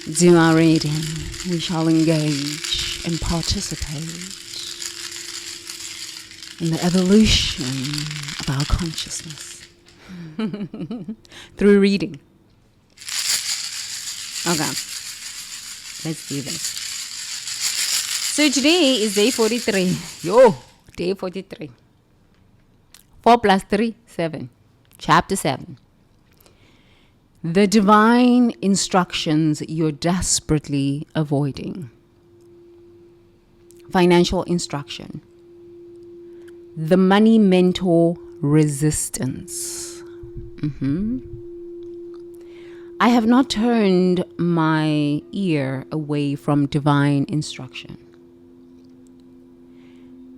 do our reading. We shall engage and participate in the evolution of our consciousness through reading. Okay, let's do this. So today is day 43. Day 43. 4 plus 3, 7. Chapter 7. The divine instructions you're desperately avoiding. Financial instruction. The money mentor resistance. I have not turned my ear away from divine instruction.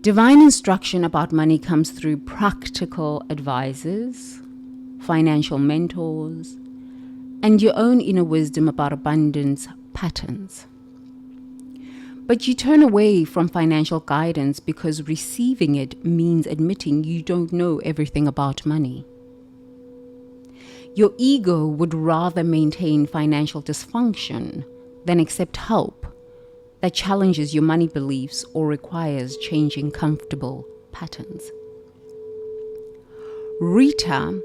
Divine instruction about money comes through practical advisors, financial mentors, and your own inner wisdom about abundance patterns. But you turn away from financial guidance because receiving it means admitting you don't know everything about money. Your ego would rather maintain financial dysfunction than accept help that challenges your money beliefs or requires changing comfortable patterns. Rita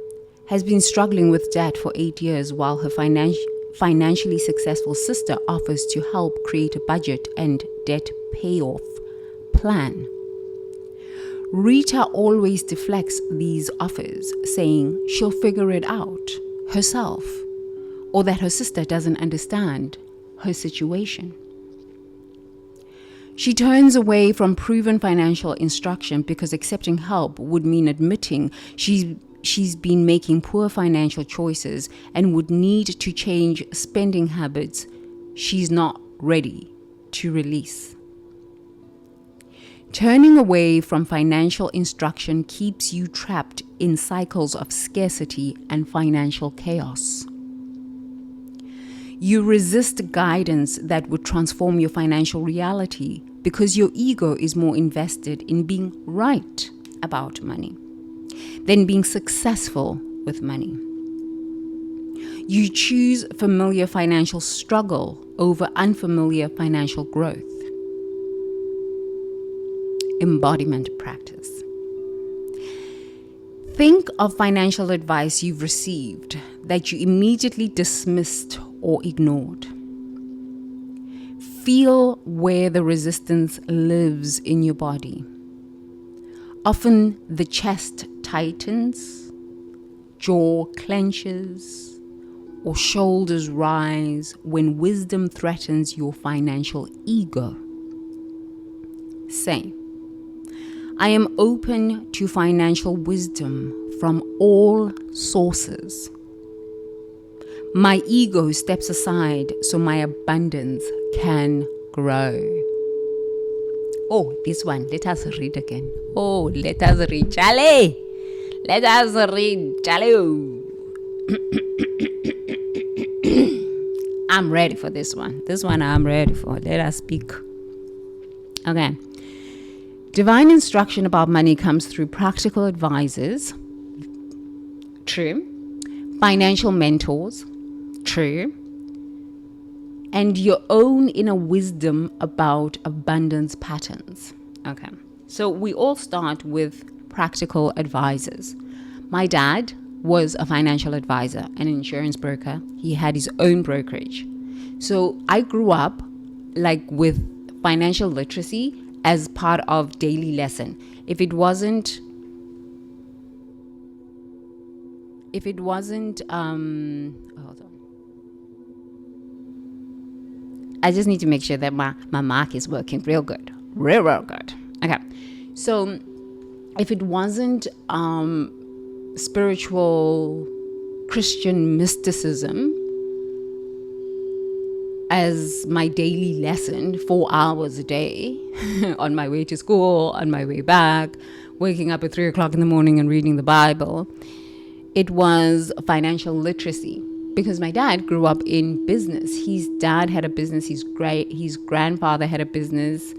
has been struggling with debt for 8 years while her financially successful sister offers to help create a budget and debt payoff plan. Rita always deflects these offers, saying she'll figure it out herself or that her sister doesn't understand her situation. She turns away from proven financial instruction because accepting help would mean admitting she's been making poor financial choices and would need to change spending habits she's not ready to release. Turning away from financial instruction keeps you trapped in cycles of scarcity and financial chaos. You resist guidance that would transform your financial reality because your ego is more invested in being right about money than being successful with money. You choose familiar financial struggle over unfamiliar financial growth. Embodiment practice. Think of financial advice you've received that you immediately dismissed or ignored. Feel where the resistance lives in your body. Often the chest tightens, jaw clenches, or shoulders rise when wisdom threatens your financial ego. Say, I am open to financial wisdom from all sources. My ego steps aside so my abundance can grow. Oh, this one, let us read again. Oh, let us read, Charlie. Let us read, Charlie. I'm ready for this one. This one I'm ready for. Let us speak. Okay. Divine instruction about money comes through practical advisors. True. Financial mentors. True. And your own inner wisdom about abundance patterns. Okay. So we all start with practical advisors. My dad was a financial advisor, an insurance broker. He had his own brokerage. So I grew up with financial literacy as part of daily lesson. If it wasn't, hold on. I just need to make sure that my mic is working real good. Real good. Okay. So if it wasn't spiritual Christian mysticism as my daily lesson, 4 hours a day, on my way to school, on my way back, waking up at 3 o'clock in the morning and reading the Bible, it was financial literacy. Because my dad grew up in business. His dad had a business. His grandfather had a business.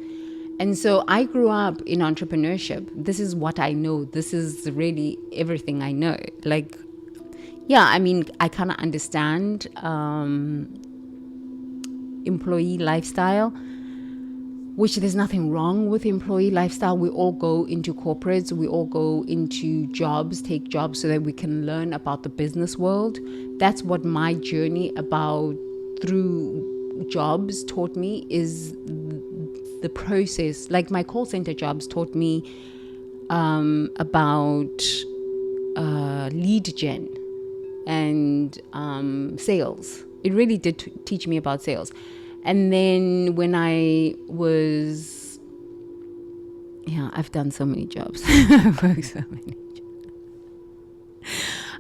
And so I grew up in entrepreneurship. This is what I know. This is really everything I know. I kind of understand employee lifestyle, which there's nothing wrong with employee lifestyle. We all go into corporates, we all go into jobs, take jobs so that we can learn about the business world. That's what my journey about through jobs taught me, is the process. Like my call center jobs taught me about lead gen and sales. It really did teach me about sales. And then when I was, I've done so many jobs. I've worked so many jobs.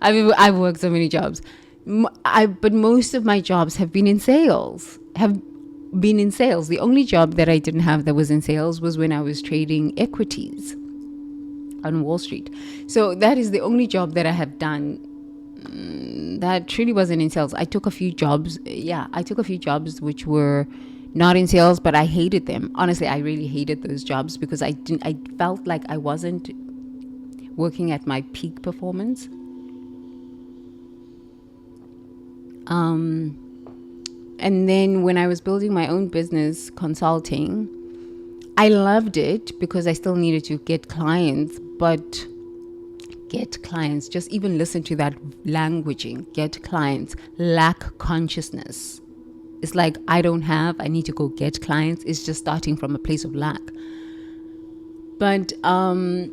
I've worked so many jobs. But most of my jobs have been in sales. The only job that I didn't have that was in sales was when I was trading equities on Wall Street. So that is the only job that I have done that truly wasn't in sales. I took a few jobs. I took a few jobs which were not in sales, but I hated them. Honestly, I really hated those jobs because I felt like I wasn't working at my peak performance. And then when I was building my own business consulting, I loved it because I still needed to get clients, but get clients, just even listen to that languaging, get clients, lack consciousness. It's like, I need to go get clients. It's just starting from a place of lack. But I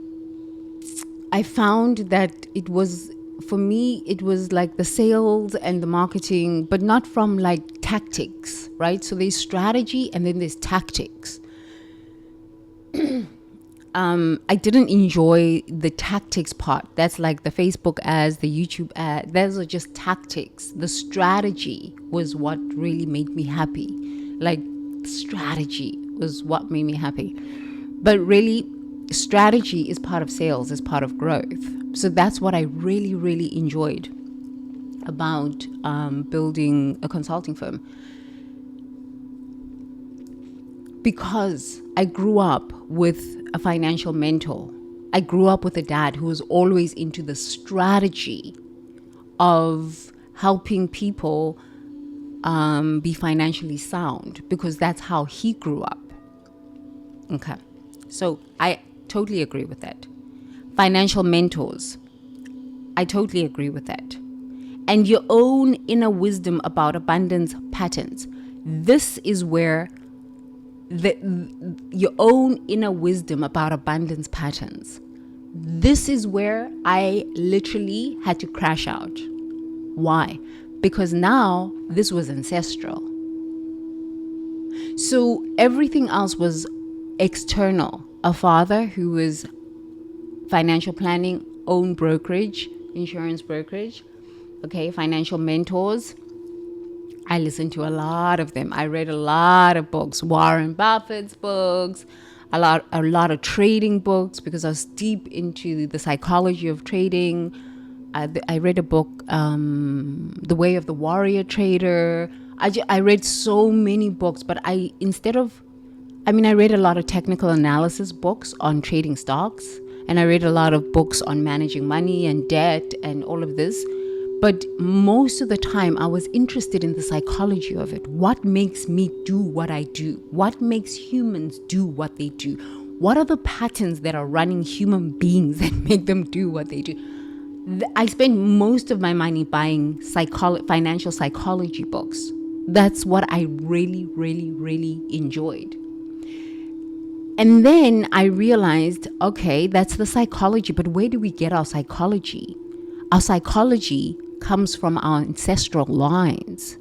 found that it was, for me, it was like the sales and the marketing, but not from like tactics, right? So there's strategy and then there's tactics. I didn't enjoy the tactics part. That's like the Facebook ads, the YouTube ad. Those are just tactics. The strategy was what really made me happy. Like, strategy was what made me happy. But really, strategy is part of sales, is part of growth. So that's what I really, really enjoyed about building a consulting firm. Because I grew up with a financial mentor. I grew up with a dad who was always into the strategy of helping people be financially sound, because that's how he grew up. Okay. So I totally agree with that. Financial mentors. I totally agree with that. And your own inner wisdom about abundance patterns. This is where your own inner wisdom about abundance patterns. This is where I literally had to crash out. Why? Because now this was ancestral. So everything else was external. A father who was financial planning, own brokerage, insurance brokerage, financial mentors. I listened to a lot of them. I read a lot of books, Warren Buffett's books, a lot of trading books, because I was deep into the psychology of trading. I read a book, The Way of the Warrior Trader. I read so many books, but I read a lot of technical analysis books on trading stocks, and I read a lot of books on managing money and debt and all of this. But most of the time, I was interested in the psychology of it. What makes me do what I do? What makes humans do what they do? What are the patterns that are running human beings that make them do what they do? I spent most of my money buying financial psychology books. That's what I really, really, really enjoyed. And then I realized, okay, that's the psychology, but where do we get our psychology? Our psychology comes from our ancestral lines.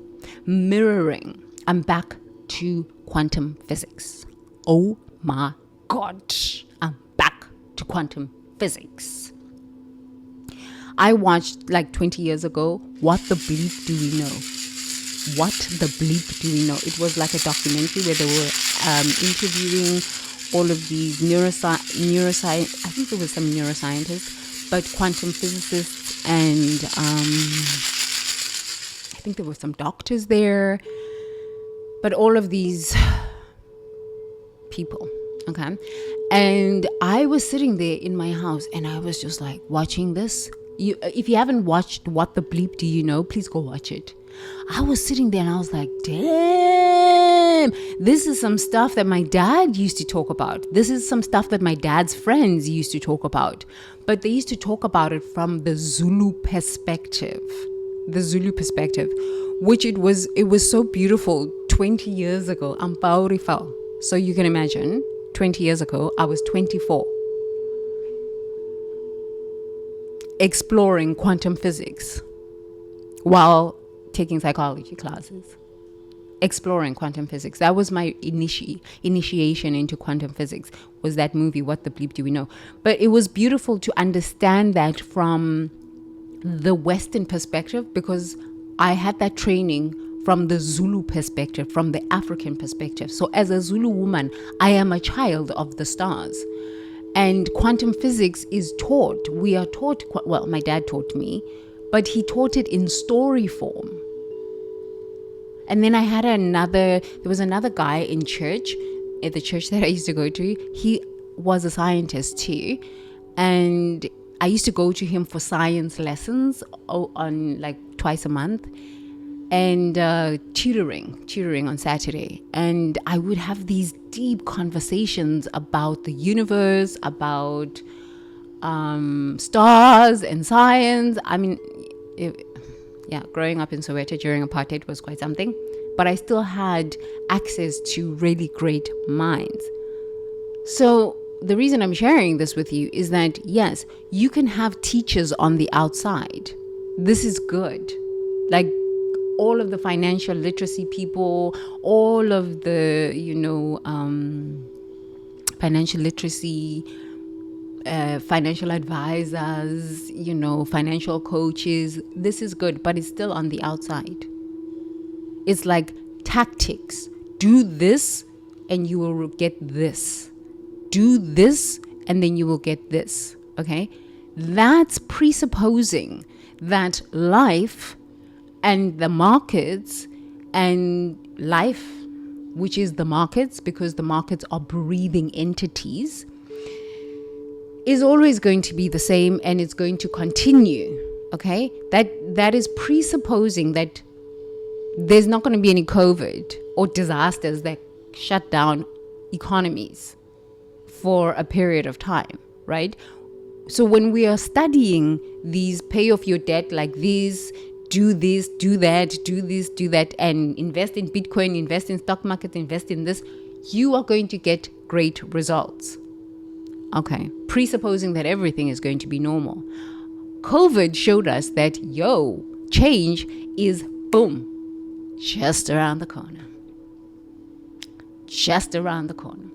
Mirroring. I'm back to quantum physics. Oh my God. I'm back to quantum physics. I watched like 20 years ago, What the Bleep Do We Know? What the Bleep Do We Know? It was like a documentary where they were interviewing all of these neuroscience. I think there was some neuroscientists, but quantum physicists, and I think there were some doctors there, but all of these people, okay? And I was sitting there in my house, and I was just like watching this. If you haven't watched What the Bleep Do You Know, please go watch it. I was sitting there and I was like, damn. damn, this is some stuff that my dad used to talk about. This is some stuff that my dad's friends used to talk about. But they used to talk about it from the Zulu perspective. The Zulu perspective, which it was so beautiful 20 years ago. I'm Paurifal. So you can imagine, 20 years ago, I was 24. Exploring quantum physics while taking psychology classes. Exploring quantum physics. That was my initiation into quantum physics, was that movie, What the Bleep Do We Know? But it was beautiful to understand that from the Western perspective, because I had that training from the Zulu perspective, from the African perspective. So as a Zulu woman, I am a child of the stars. And quantum physics is taught. We are taught, well, my dad taught me, but he taught it in story form. And then there was another guy in church, at the church that I used to go to. He was a scientist too. And I used to go to him for science lessons on like twice a month, and tutoring on Saturday. And I would have these deep conversations about the universe, about stars and science. I mean, growing up in Soweto during apartheid was quite something, but I still had access to really great minds. So the reason I'm sharing this with you is that, yes, you can have teachers on the outside. This is good. Like all of the financial literacy people, all of the, financial literacy, financial advisors, financial coaches. This is good, but it's still on the outside. It's like tactics. Do this and you will get this. Do this and then you will get this. Okay? That's presupposing that life and the markets and life, which is the markets, because the markets are breathing entities, is always going to be the same, and it's going to continue. Okay? That is presupposing that there's not going to be any COVID or disasters that shut down economies for a period of time, right? So when we are studying these pay off your debt like this, do this, do that, do this, do that, and invest in Bitcoin, invest in stock market, invest in this, you are going to get great results. Okay, presupposing that everything is going to be normal. COVID showed us that, change is, boom, just around the corner. Just around the corner.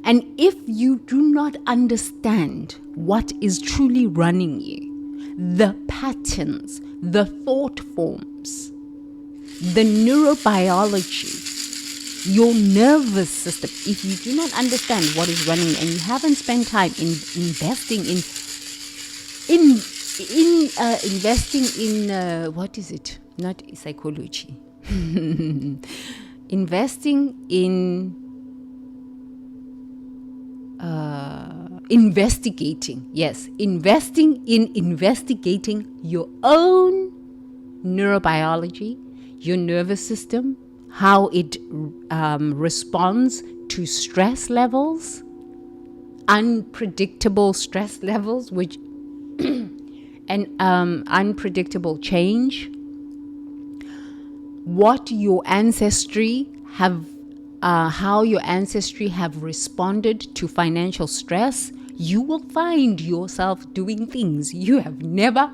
And if you do not understand what is truly running you, the patterns, the thought forms, the neurobiology, your nervous system, if you do not understand what is running and you haven't spent time in investing in what is it? Not psychology. Investing in investigating. Yes, investing in investigating your own neurobiology, your nervous system, how it responds to stress levels, unpredictable stress levels, which and unpredictable change, what your ancestry have, how your ancestry have responded to financial stress. You will find yourself doing things you have never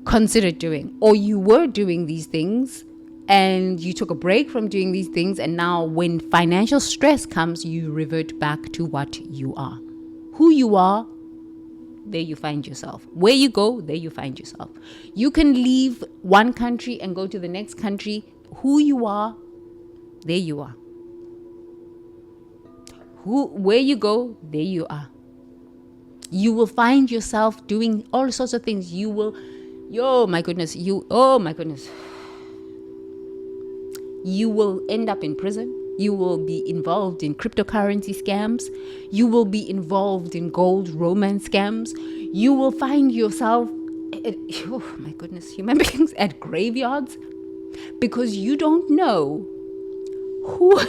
considered doing, or you were doing these things and you took a break from doing these things, and now when financial stress comes, you revert back to what you are. Who you are, there you find yourself. Where you go, there you find yourself. You can leave one country and go to the next country. Who you are, there you are. Where you go, there you are. You will find yourself doing all sorts of things. You will, oh my goodness. You will end up in prison. You will be involved in cryptocurrency scams. You will be involved in gold romance scams. You will find yourself, human beings at graveyards. because you don't know who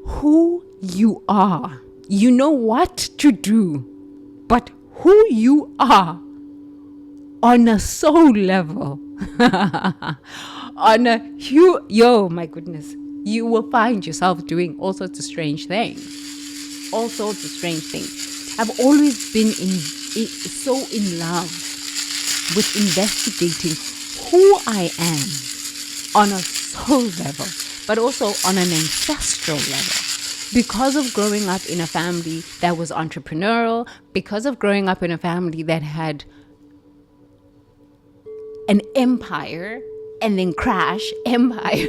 who you are. You know what to do, but who you are on a soul level, on a my goodness, you will find yourself doing all sorts of strange things. All sorts of strange things. I've always been so in love with investigating who I am on a soul level, but also on an ancestral level. Because of growing up in a family that was entrepreneurial, because of growing up in a family that had an empire and then crash empire.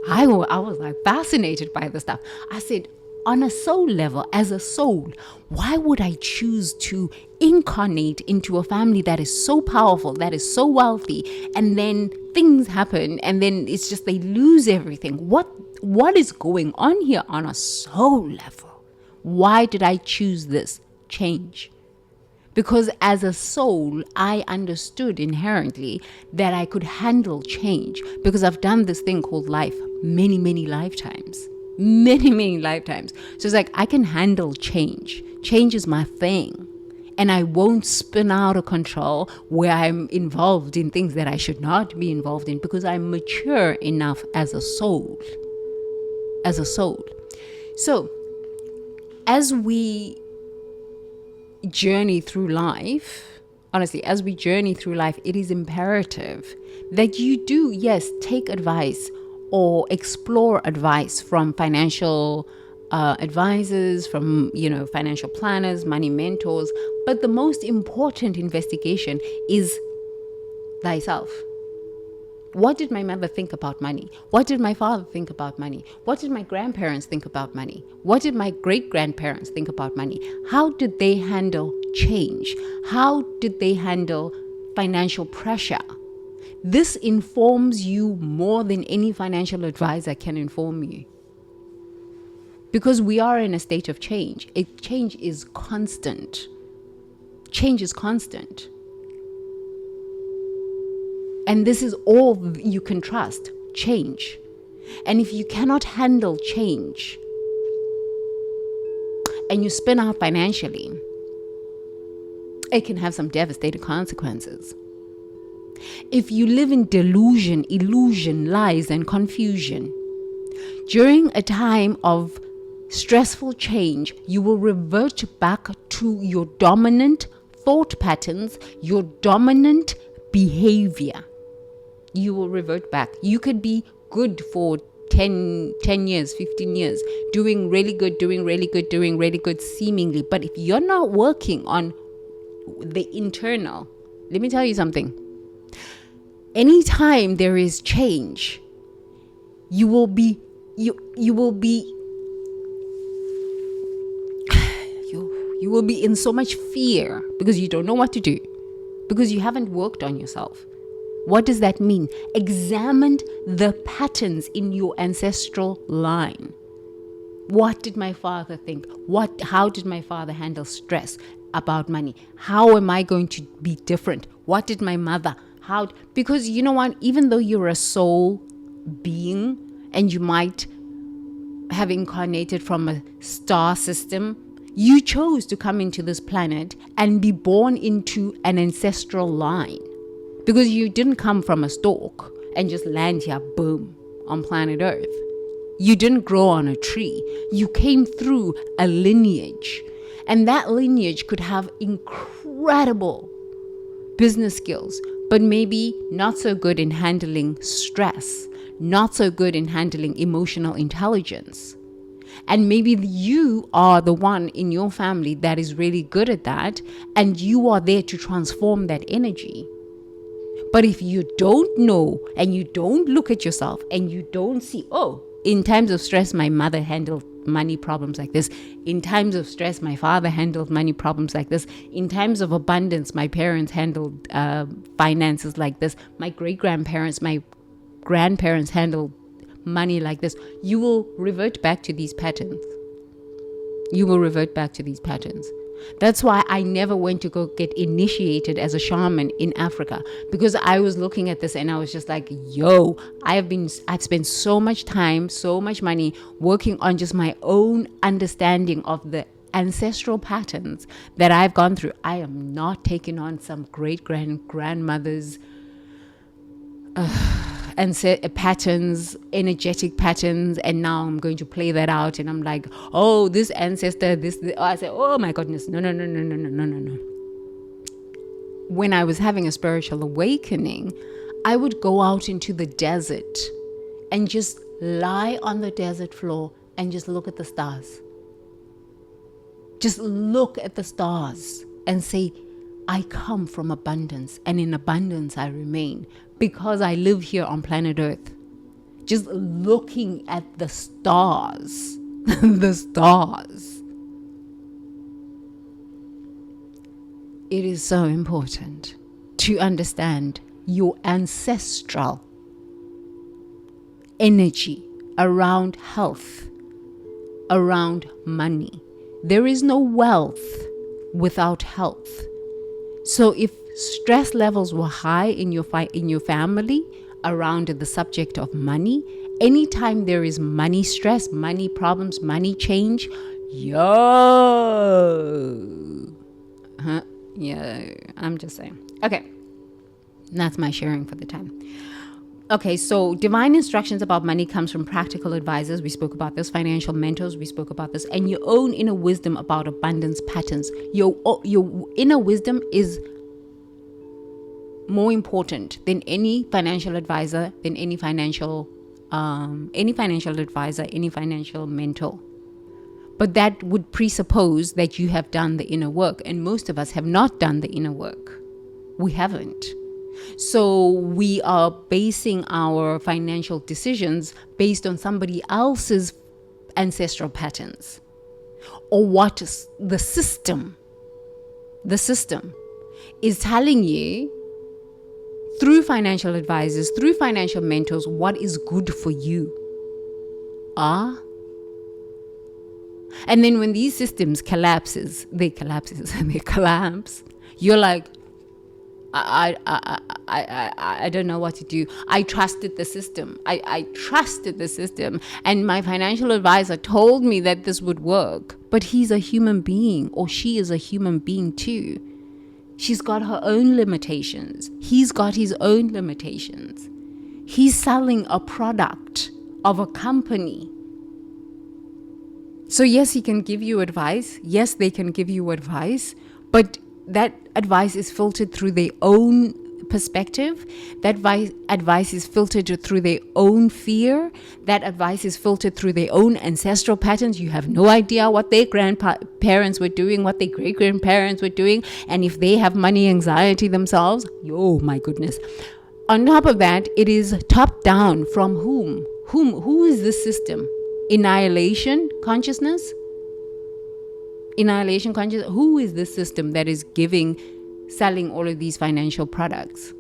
I was like fascinated by this stuff. I said, on a soul level, as a soul, why would I choose to incarnate into a family that is so powerful, that is so wealthy, and then things happen and then it's just they lose everything? What is going on here on a soul level? Why did I choose this change? Because as a soul, I understood inherently that I could handle change, because I've done this thing called life many, many lifetimes. Many, many lifetimes. So it's like I can handle change. Change is my thing. And I won't spin out of control where I'm involved in things that I should not be involved in, because I'm mature enough as a soul. As a soul. So as we journey through life, honestly, as we journey through life, it is imperative that you do, yes, take advice or explore advice from financial advisors, from, financial planners, money mentors. But the most important investigation is thyself. What did my mother think about money? What did my father think about money? What did my grandparents think about money? What did my great-grandparents think about money? How did they handle change? How did they handle financial pressure? This informs you more than any financial advisor can inform you. Because we are in a state of change. Change is constant. Change is constant. And this is all you can trust, change. And if you cannot handle change and you spin out financially, it can have some devastating consequences. If you live in delusion, illusion, lies, and confusion, during a time of stressful change, you will revert back to your dominant thought patterns, your dominant behavior. You will revert back. You could be good for 10 years, 15 years, doing really good, seemingly. But if you're not working on the internal, let me tell you something. Anytime there is change, you will be in so much fear because you don't know what to do, because you haven't worked on yourself. What does that mean? Examine the patterns in your ancestral line. What did my father think? How did my father handle stress about money? How am I going to be different? What did my mother? Because you know what? Even though you're a soul being and you might have incarnated from a star system, you chose to come into this planet and be born into an ancestral line. Because you didn't come from a stalk and just land here, boom, on planet Earth. You didn't grow on a tree. You came through a lineage. And that lineage could have incredible business skills, but maybe not so good in handling stress, not so good in handling emotional intelligence. And maybe you are the one in your family that is really good at that, and you are there to transform that energy. But if you don't know and you don't look at yourself and you don't see, in times of stress, my mother handled money problems like this. In times of stress, my father handled money problems like this. In times of abundance, my parents handled finances like this. My great-grandparents, my grandparents handled money like this. You will revert back to these patterns. That's why I never went to go get initiated as a shaman in Africa, because I was looking at this and I was just like, yo, I've spent so much time, so much money working on just my own understanding of the ancestral patterns that I've gone through. I am not taking on some great grandmother's and patterns, energetic patterns, and now I'm going to play that out, and I'm like, oh, this ancestor, I say, oh my goodness, no. When I was having a spiritual awakening, I would go out into the desert and just lie on the desert floor and just look at the stars. Just look at the stars and say, I come from abundance, and in abundance I remain, because I live here on planet Earth. Just looking at the stars, the stars. It is so important to understand your ancestral energy around health, around money. There is no wealth without health. So if stress levels were high in your family around the subject of money, anytime there is money stress, money problems, money change, yeah, I'm just saying. Okay, that's my sharing for the time. Okay, so divine instructions about money comes from practical advisors. We spoke about this. Financial mentors. We spoke about this. And your own inner wisdom about abundance patterns. Your inner wisdom is more important than any financial advisor, than any financial advisor, any financial mentor. But that would presuppose that you have done the inner work. And most of us have not done the inner work. We haven't. So we are basing our financial decisions based on somebody else's ancestral patterns, or what the system is telling you through financial advisors, through financial mentors, what is good for you. And then when these systems collapse, you're like, I don't know what to do. I trusted the system. I trusted the system. And my financial advisor told me that this would work. But he's a human being, or she is a human being too. She's got her own limitations. He's got his own limitations. He's selling a product of a company. So yes, he can give you advice. Yes, they can give you advice. But that advice is filtered through their own perspective. That advice is filtered through their own fear. That advice is filtered through their own ancestral patterns. You have no idea what their grandparents were doing, what their great-grandparents were doing. And if they have money anxiety themselves, oh my goodness. On top of that, it is top down from whom? Who is this system? Annihilation consciousness? Who is this system that is selling all of these financial products?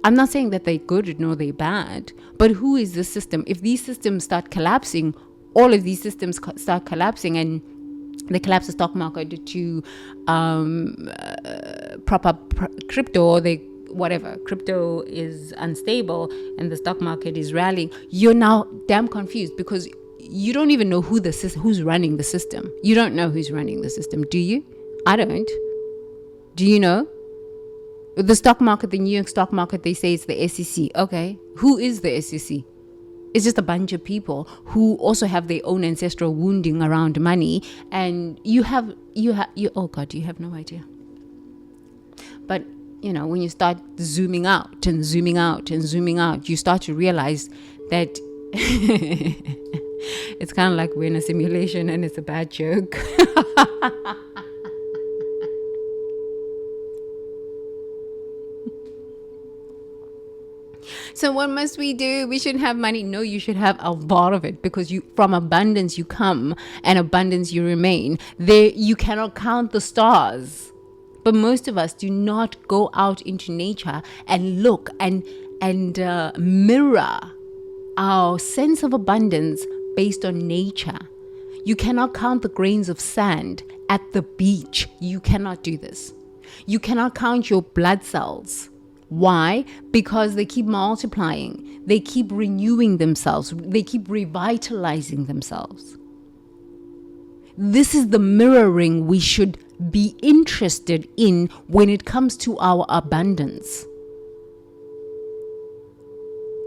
I'm not saying that they're good nor they're bad, but who is this system? If these systems start collapsing, all of these systems start collapsing, and they collapse the stock market to prop up crypto, or crypto is unstable and the stock market is rallying, you're now damn confused, because you don't even know who's running the system. You don't know who's running the system, do you? I don't. Do you know? The stock market, the New York stock market, they say it's the SEC. Okay, who is the SEC? It's just a bunch of people who also have their own ancestral wounding around money, and you have oh God, you have no idea. But when you start zooming out and zooming out and zooming out, you start to realize that it's kind of like we're in a simulation and it's a bad joke. So what must we do? We shouldn't have money. No, you should have a lot of it, because from abundance you come and abundance you remain. There, you cannot count the stars. But most of us do not go out into nature and look and mirror our sense of abundance based on nature. You cannot count the grains of sand at the beach. You cannot do this. You cannot count your blood cells. Why? Because they keep multiplying. They keep renewing themselves. They keep revitalizing themselves. This is the mirroring we should be interested in when it comes to our abundance.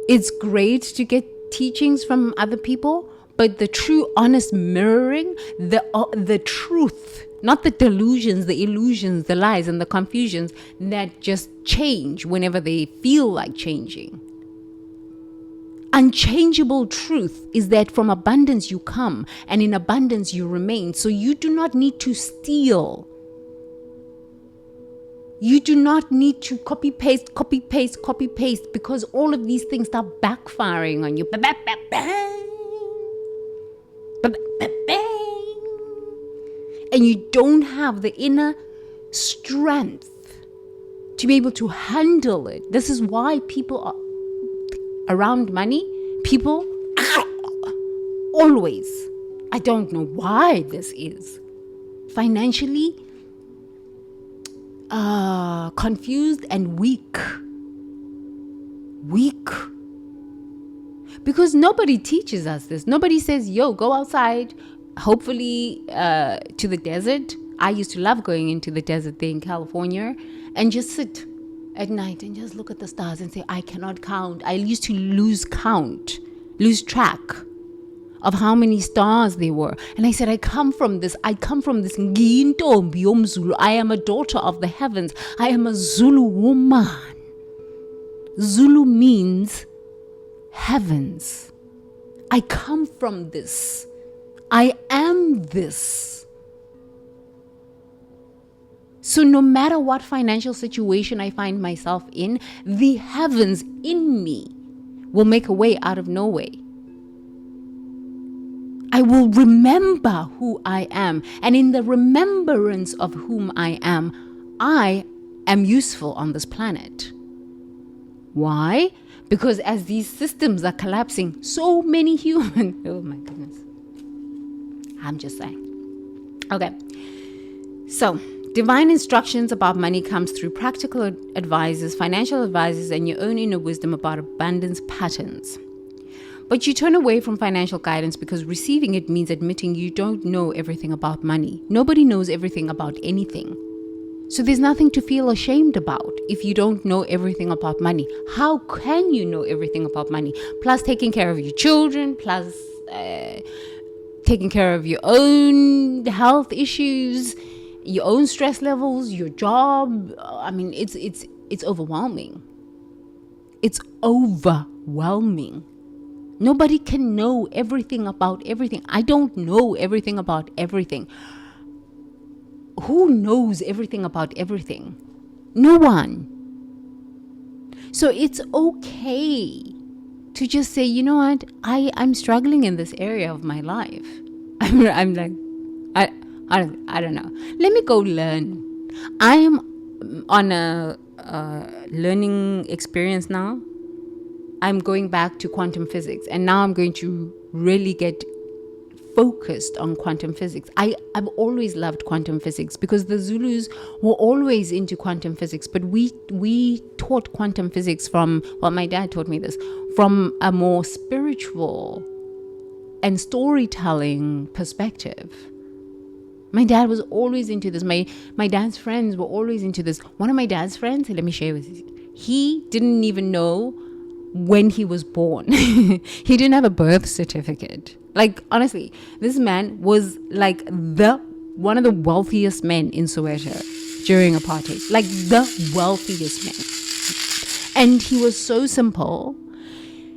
It's great to get teachings from other people, but the true honest mirroring, the truth, not the delusions, the illusions, the lies and the confusions that just change whenever they feel like changing. Unchangeable truth is that from abundance you come, and in abundance you remain. So you do not need to steal. You do not need to copy paste, because all of these things start backfiring on you. And you don't have the inner strength to be able to handle it. This is why people are around money, people always, I don't know why this is, financially confused and weak. Because nobody teaches us this. Nobody says, yo, go outside, hopefully to the desert. I used to love going into the desert there in California and just sit at night and just look at the stars and say, I cannot count. I used to lose track of how many stars there were. And I said, I come from this. I am a daughter of the heavens. I am a Zulu woman. Zulu means heavens. I come from this. I am this. So no matter what financial situation I find myself in, the heavens in me will make a way out of no way. I will remember who I am. And in the remembrance of whom I am useful on this planet. Why? Because as these systems are collapsing, so many humans, oh my goodness. I'm just saying. Okay. So, divine instructions about money comes through practical advisors, financial advisors, and your own inner wisdom about abundance patterns. But you turn away from financial guidance because receiving it means admitting you don't know everything about money. Nobody knows everything about anything. So there's nothing to feel ashamed about if you don't know everything about money. How can you know everything about money? Plus taking care of your children, plus taking care of your own health issues, your own stress levels, your job. I mean, it's overwhelming. It's overwhelming. Nobody can know everything about everything. I don't know everything about everything. Who knows everything about everything? No one. So it's okay to just say, you know what? I'm struggling in this area of my life. I'm like, I don't know. Let me go learn. I am on a learning experience now. I'm going back to quantum physics, and now I'm going to really get focused on quantum physics. I've always loved quantum physics because the Zulus were always into quantum physics, but we taught quantum physics from, well, my dad taught me this, from a more spiritual and storytelling perspective. My dad was always into this. My dad's friends were always into this. One of my dad's friends, let me share with you, he didn't even know when he was born. He didn't have a birth certificate. Like, honestly, this man was like one of the wealthiest men in Soweto during apartheid. Like the wealthiest man. And he was so simple.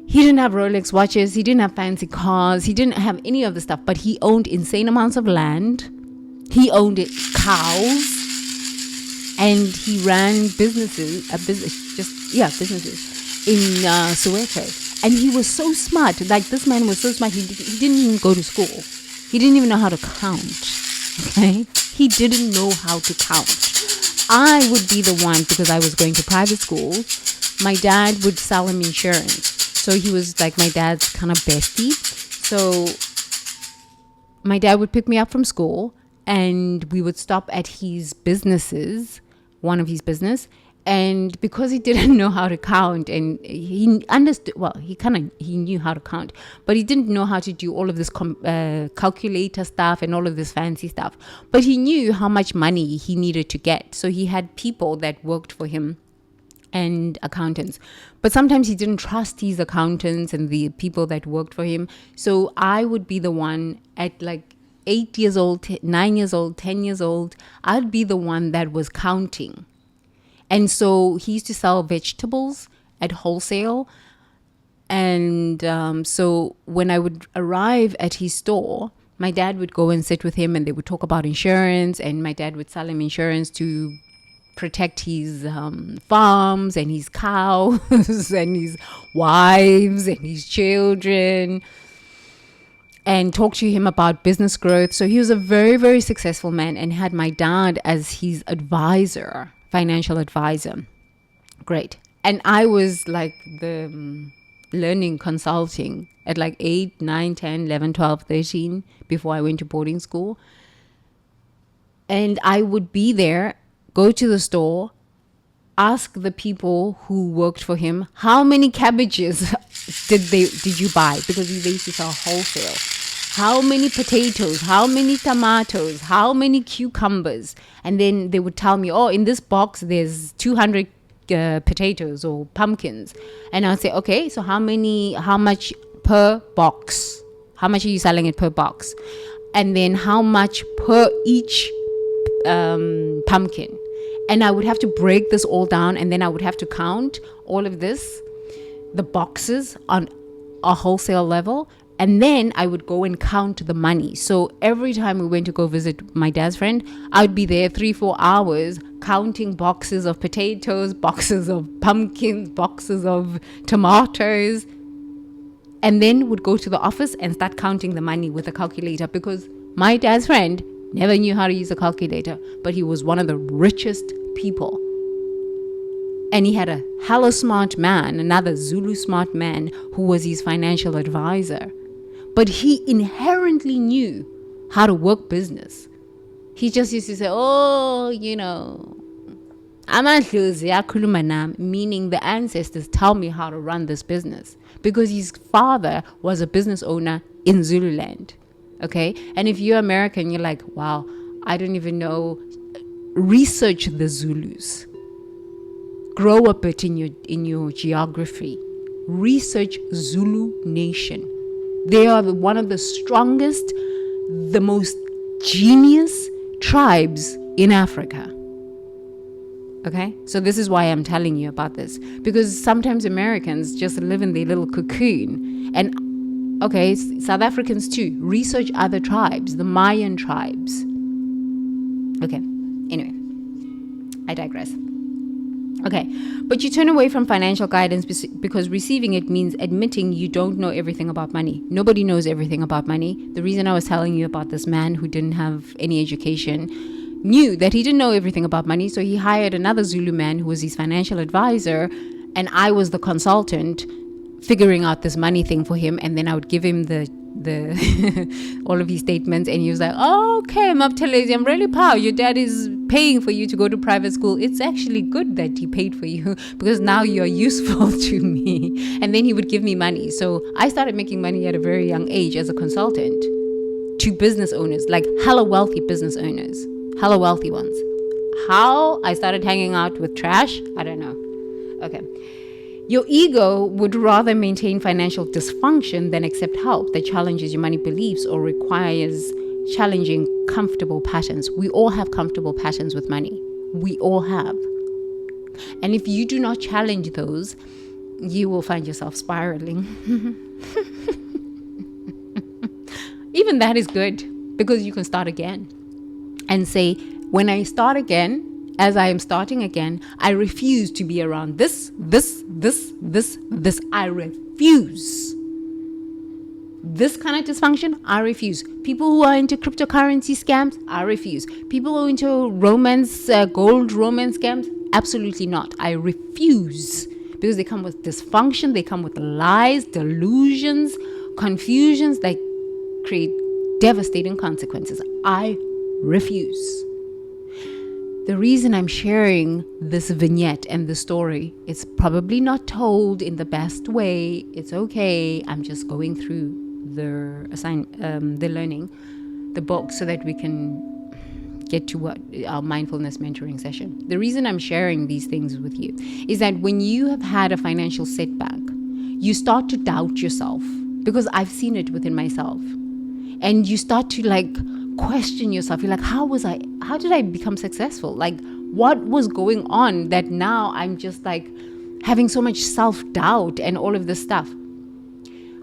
He didn't have Rolex watches. He didn't have fancy cars. He didn't have any of the stuff. But he owned insane amounts of land. He owned cows. And he ran businesses in Soweto. And he was so smart. Like, this man was so smart. He didn't even go to school. He didn't even know how to count. Okay? He didn't know how to count. I would be the one, because I was going to private school. My dad would sell him insurance. So he was like my dad's kind of bestie. So my dad would pick me up from school and we would stop at his businesses, one of his business. And because he didn't know how to count, and he understood, well, he knew how to count, but he didn't know how to do all of this calculator stuff and all of this fancy stuff. But he knew how much money he needed to get. So he had people that worked for him and accountants. But sometimes he didn't trust his accountants and the people that worked for him. So I would be the one at like 8 years old, 9 years old, 10 years old. I'd be the one that was counting. And so he used to sell vegetables at wholesale. And so when I would arrive at his store, my dad would go and sit with him and they would talk about insurance. And my dad would sell him insurance to protect his farms and his cows and his wives and his children, and talk to him about business growth. So he was a very, very successful man and had my dad as his advisor. Financial advisor. Great. And I was like the learning consulting at like 8, 9, 10, 11, 12, 13 before I went to boarding school. And I would be there, go to the store, ask the people who worked for him, how many cabbages did you buy? Because they used to sell wholesale. How many potatoes, how many tomatoes, how many cucumbers? And then they would tell me, oh, in this box, there's 200 potatoes or pumpkins. And I'd say, okay, so how much per box? How much are you selling it per box? And then how much per each pumpkin? And I would have to break this all down, and then I would have to count all of this, the boxes on a wholesale level. And then I would go and count the money. So every time we went to go visit my dad's friend, I'd be there 3-4 hours counting boxes of potatoes, boxes of pumpkins, boxes of tomatoes, and then would go to the office and start counting the money with a calculator, because my dad's friend never knew how to use a calculator, but he was one of the richest people. And he had a hella smart man, another Zulu smart man, who was his financial advisor. But he inherently knew how to work business. He just used to say, oh, meaning the ancestors tell me how to run this business. Because his father was a business owner in Zululand. Okay? And if you're American, you're like, wow, I don't even know. Research the Zulus. Grow a bit in your geography. Research Zulu Nation. They are one of the strongest, the most genius tribes in Africa. Okay? So this is why I'm telling you about this. Because sometimes Americans just live in their little cocoon. And, okay, South Africans too. Research other tribes, the Mayan tribes. Okay. Anyway, I digress. Okay, but you turn away from financial guidance because receiving it means admitting you don't know everything about money. Nobody knows everything about money. The reason I was telling you about this man who didn't have any education knew that he didn't know everything about money, so he hired another Zulu man who was his financial advisor, and I was the consultant figuring out this money thing for him, and then I would give him the all of his statements, and he was like, oh, okay, Mabuthelezi, I'm really proud your dad is paying for you to go to private school. It's actually good that he paid for you because now you're useful to me. And then he would give me money. So I started making money at a very young age as a consultant to business owners, like hella wealthy business owners, hella wealthy ones. How I started hanging out with trash, I don't know. Okay. Your ego would rather maintain financial dysfunction than accept help that challenges your money beliefs or requires challenging comfortable patterns. We all have comfortable patterns with money. We all have. And if you do not challenge those, you will find yourself spiraling. Even that is good, because you can start again and say, when I start again, as I am starting again, I refuse to be around this. I refuse. This kind of dysfunction, I refuse. People who are into cryptocurrency scams, I refuse. People who are into romance, gold romance scams, absolutely not. I refuse. Because they come with dysfunction, they come with lies, delusions, confusions that create devastating consequences. I refuse. The reason I'm sharing this vignette and the story, it's probably not told in the best way. It's okay. I'm just going through the learning, the book, so that we can get to what our mindfulness mentoring session. The reason I'm sharing these things with you is that when you have had a financial setback, you start to doubt yourself, because I've seen it within myself. And you start to question yourself. You're like, how did I become successful? Like, what was going on that now I'm just having so much self-doubt and all of this stuff?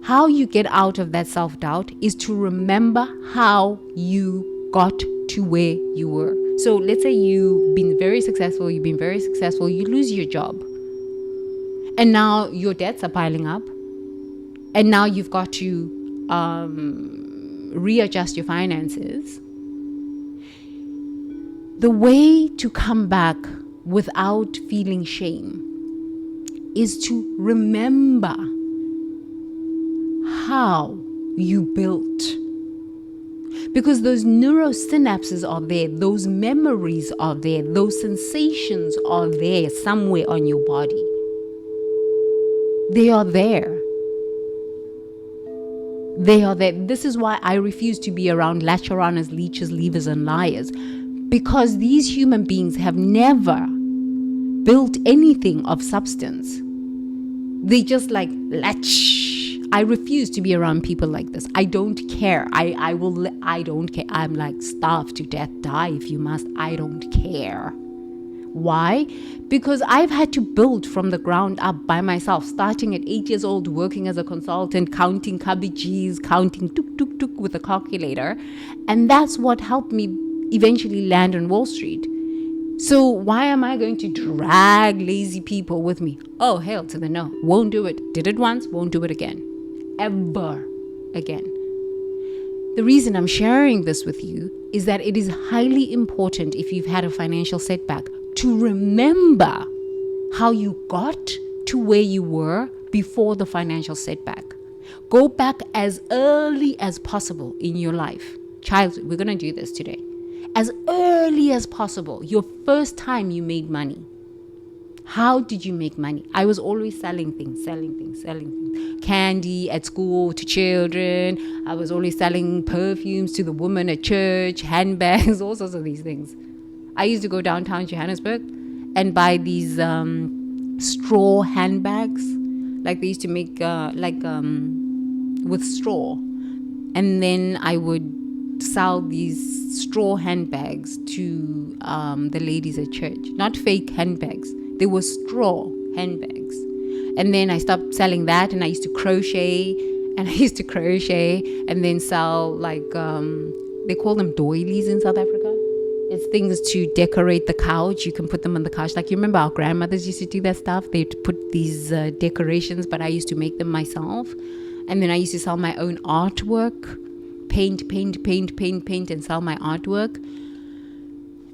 How you get out of that self-doubt is to remember how you got to where you were. So let's say you've been very successful, you lose your job. And now your debts are piling up. And now you've got to readjust your finances. The way to come back without feeling shame is to remember how you built. Because those neurosynapses are there, those memories are there, those sensations are there somewhere on your body. They are there. They are there. This is why I refuse to be around latcharaners, leeches, leavers, and liars. Because these human beings have never built anything of substance. They just latch. I refuse to be around people like this. I don't care. I don't care. I'm starve to death, die if you must. I don't care. Why? Because I've had to build from the ground up by myself, starting at 8 years old, working as a consultant, counting cabbages, counting tuk with a calculator. And that's what helped me eventually land on Wall Street. So why am I going to drag lazy people with me? Oh, hell to the no. Won't do it. Did it once, won't do it again. Ever again. The reason I'm sharing this with you is that it is highly important, if you've had a financial setback, to remember how you got to where you were before the financial setback. Go back as early as possible in your life. Child, we're going to do this today. As early as possible, your first time you made money. How did you make money? I was always selling things. Candy at school to children. I was always selling perfumes to the women at church, handbags, all sorts of these things. I used to go downtown Johannesburg and buy these straw handbags. They used to make with straw. And then I would sell these straw handbags to the ladies at church. Not fake handbags. They were straw handbags. And then I stopped selling that, and I used to crochet. And then sell they call them doilies in South Africa. It's things to decorate the couch. You can put them on the couch. You remember our grandmothers used to do that stuff. They'd put these decorations, but I used to make them myself. And then I used to sell my own artwork. Paint, and sell my artwork.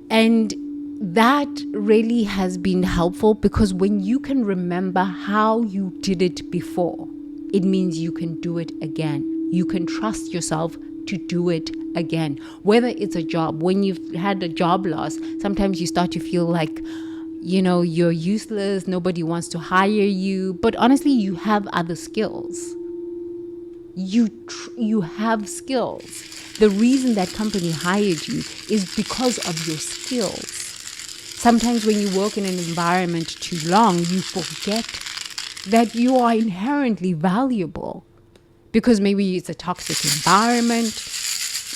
And that really has been helpful, because when you can remember how you did it before, it means you can do it again. You can trust yourself to do it again. Whether it's a job, when you've had a job loss, sometimes you start to feel like, you're useless, nobody wants to hire you. But honestly, you have other skills. You have skills. The reason that company hired you is because of your skills. Sometimes when you work in an environment too long, you forget that you are inherently valuable, because maybe it's a toxic environment.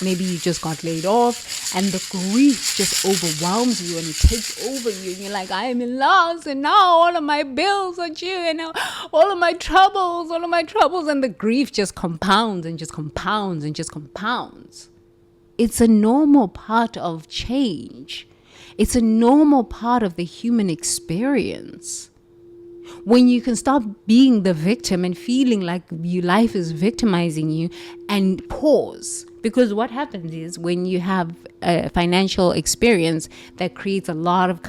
Maybe you just got laid off and the grief just overwhelms you and it takes over you. And you're like, I am in loss, and now all of my bills are due, and now all of my troubles. And the grief just compounds and just compounds and just compounds. It's a normal part of change. It's a normal part of the human experience. When you can stop being the victim and feeling like your life is victimizing you, and pause. Because what happens is, when you have a financial experience that creates a lot of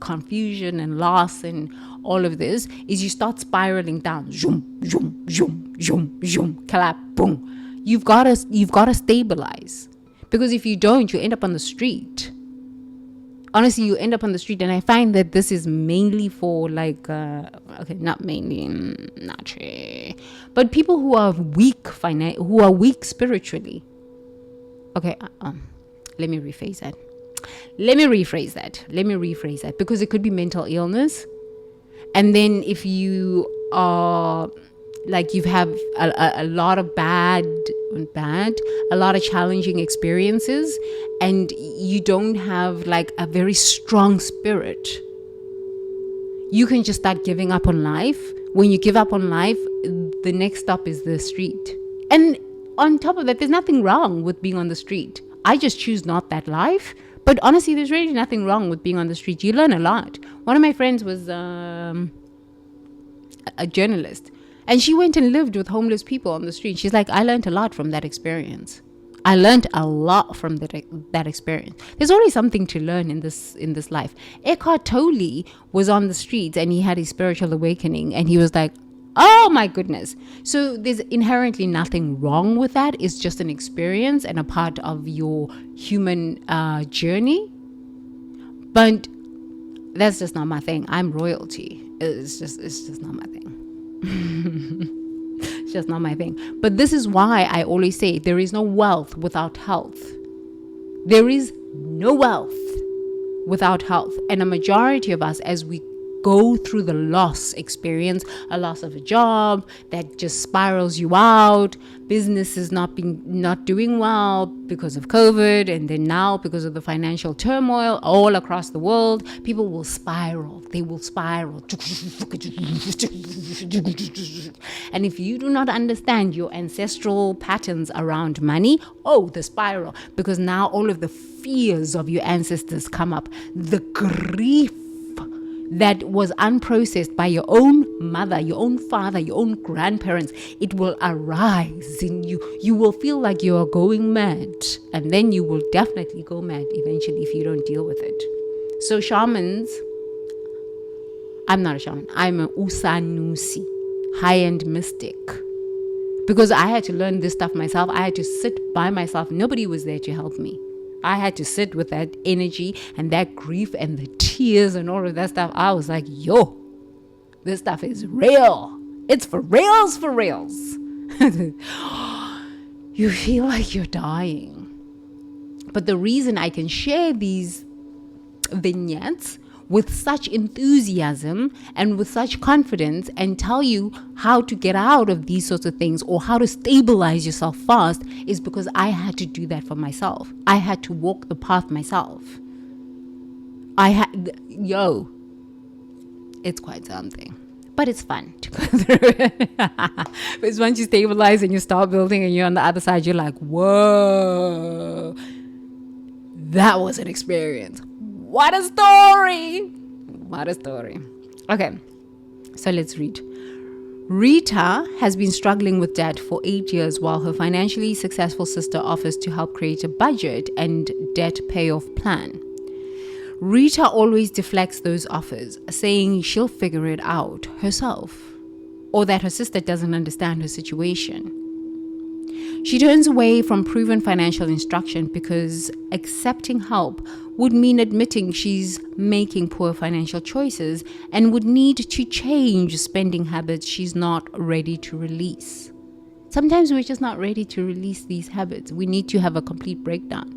confusion and loss and all of this, is you start spiraling down. Zoom, zoom, zoom, zoom, zoom, clap, boom. You've got to stabilize. Because if you don't, you end up on the street. Honestly, you end up on the street. And I find that this is mainly for like, okay, not mainly, not true, but people who are weak who are weak spiritually. Okay, let me rephrase that. Let me rephrase that because it could be mental illness. And then if you are like, you have a lot of a lot of challenging experiences, and you don't have like a very strong spirit, you can just start giving up on life. When you give up on life, the next stop is the street. And on top of that, there's nothing wrong with being on the street. I just choose not that life. But honestly, there's really nothing wrong with being on the street. You learn a lot. One of my friends was a journalist, and she went and lived with homeless people on the street. She's like, I learned a lot from that experience. I learned a lot from that experience. There's always something to learn in this life. Eckhart Tolle was on the streets, and he had his spiritual awakening, and he was like, oh my goodness. So there's inherently nothing wrong with that. It's just an experience and a part of your human journey. But that's just not my thing. I'm royalty. It's just not my thing. It's just not my thing. But this is why I always say there is no wealth without health. There is no wealth without health. And a majority of us, as we go through the loss experience, a loss of a job that just spirals you out, businesses not doing well because of COVID, and then now because of the financial turmoil all across the world, people will spiral. They will spiral. And if you do not understand your ancestral patterns around money, the spiral, because now all of the fears of your ancestors come up, the grief that was unprocessed by your own mother, your own father, your own grandparents, it will arise in you. You will feel like you are going mad, and then you will definitely go mad eventually if you don't deal with it. So shamans, I'm not a shaman, I'm an Usanusi, high-end mystic. Because I had to learn this stuff myself. I had to sit by myself. Nobody was there to help me. I had to sit with that energy and that grief and the tears and all of that stuff. I was like, yo, this stuff is real. It's for reals, for reals. You feel like you're dying. But the reason I can share these vignettes with such enthusiasm and with such confidence and tell you how to get out of these sorts of things or how to stabilize yourself fast is because I had to do that for myself. I had to walk the path myself. It's quite something, but it's fun to go through it. Because once you stabilize and you start building and you're on the other side, you're like, whoa, that was an experience. What a story! What a story. Okay, so let's read. Rita has been struggling with debt for 8 years while her financially successful sister offers to help create a budget and debt payoff plan. Rita always deflects those offers, saying she'll figure it out herself, or that her sister doesn't understand her situation. She turns away from proven financial instruction because accepting help would mean admitting she's making poor financial choices and would need to change spending habits she's not ready to release. Sometimes we're just not ready to release these habits. We need to have a complete breakdown.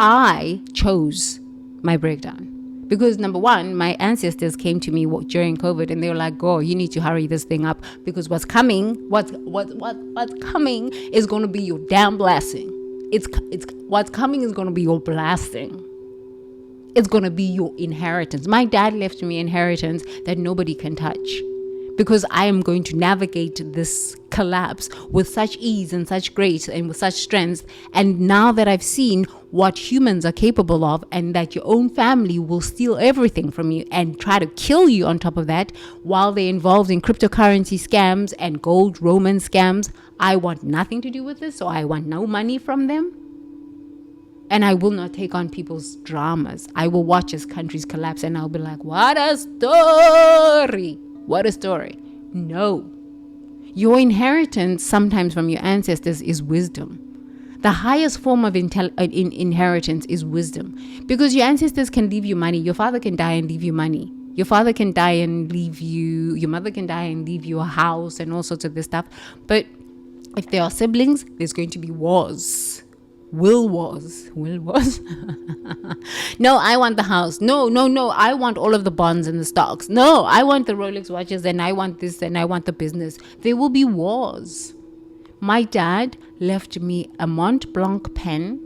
I chose my breakdown because, number one, my ancestors came to me during COVID and they were like, "Go, you need to hurry this thing up because what's coming is going to be your damn blessing. It's what's coming is going to be your blessing. It's going to be your inheritance." My dad left me inheritance that nobody can touch because I am going to navigate this collapse with such ease and such grace and with such strength. And now that I've seen what humans are capable of and that your own family will steal everything from you and try to kill you on top of that while they're involved in cryptocurrency scams and gold Roman scams, I want nothing to do with this. So I want no money from them. And I will not take on people's dramas. I will watch as countries collapse and I'll be like, what a story. What a story. No. Your inheritance sometimes from your ancestors is wisdom. The highest form of inheritance is wisdom, because your ancestors can leave you money. Your father can die and leave you money. Your father can die and leave you, your mother can die and leave you a house and all sorts of this stuff. But if there are siblings, there's going to be wars. Will wars. No, I want the house. No, I want all of the bonds and the stocks. No, I want the Rolex watches, and I want this, and I want the business. There will be wars. My dad left me a Mont Blanc pen